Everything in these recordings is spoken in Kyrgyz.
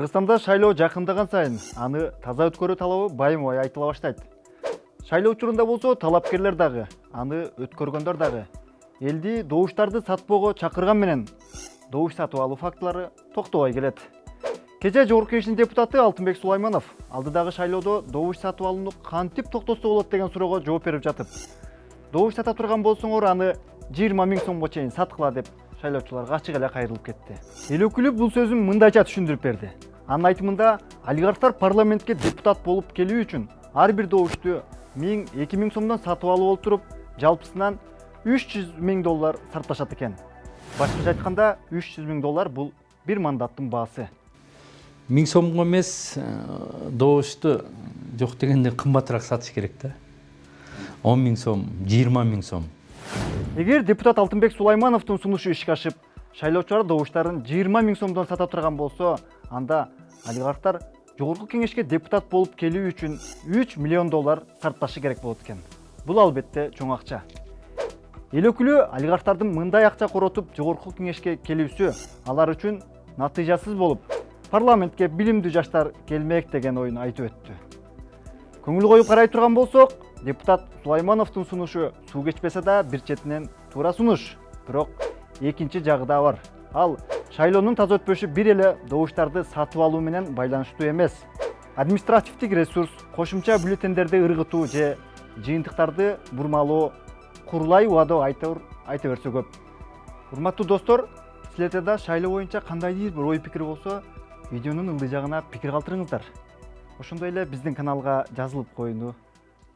Кыргызстанда шайлоо жакындаган сайын аны таза өткөрүү талабы байым-бай айтыла баштайт. Шайлоо учурунда болсо талапкерлер дагы, аны өткөргөндөр дагы элди добуштарды сатпоого чакырган менен добуш сатып алуу фактылары токтобой келет. Кечээ Жогорку Кеңештин депутаты Алтынбек Сулайманов алдыдагы шайлоодо добуш сатып алууну кантип токтотсо болот деген суроого жооп берип жатып, добуш сата турган болсоңор аны 20 000 сомго чейин саткыла деп шайлоочуларга ачык эле кайрылып кетти. Эл өкүлү бул сөзүн мындайча түшүндүрүп берди. Анын айтымында олигархтар парламентке депутат болуп келүү үчүн ар бир добушту 1000-2000 сомдон сатып алып олтуруп, жалпысынан $300 000 сарпташат экен. Башкача айтканда $300 000 бул бир мандаттын баасы. 1000 сомго эмес добушту жок дегенде кымбатыраак сатыш керек да. 10 000 сом, 20 000 сом. Эгер депутат Алтынбек Сулаймановдун сунушу ишке ашып, шайлоочулар добуштарын 20 000 сомдон сата турган болсо, анда олигархтар Жогорку Кеңешке депутат болуп келүү үчүн $3 миллион сарпташы керек болот экен. Бул албетте чоң акча. Эл өкүлү олигархтардын мындай акча коротуп Жогорку Кеңешке келүүсү алар үчүн натыйжасыз болуп, парламентке билимдүү жаштар келмек деген оюн айтып өттү. Көңүл коюп карай турган болсок, депутат Сулаймановдун сунушу суу кечпесе да бир четинен туура сунуш. Бирок экинчи жагы да бар. Ал шайлоонун таза өтпөшү бир эле добуштарды сатып алуу менен байланыштуу эмес. Административдик ресурс, кошумча бюллетендерди ыргытуу же жыйынтыктарды бурмалоо, курулай убада айта берсе көп. Урматтуу достор, силерде да шайлоо боюнча кандайдыр бир ой пикир болсо, видеонун ылдый жагына пикир калтырыңыздар. Ошондой эле биздин каналга жазылып коюуну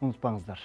унутпаңыздар.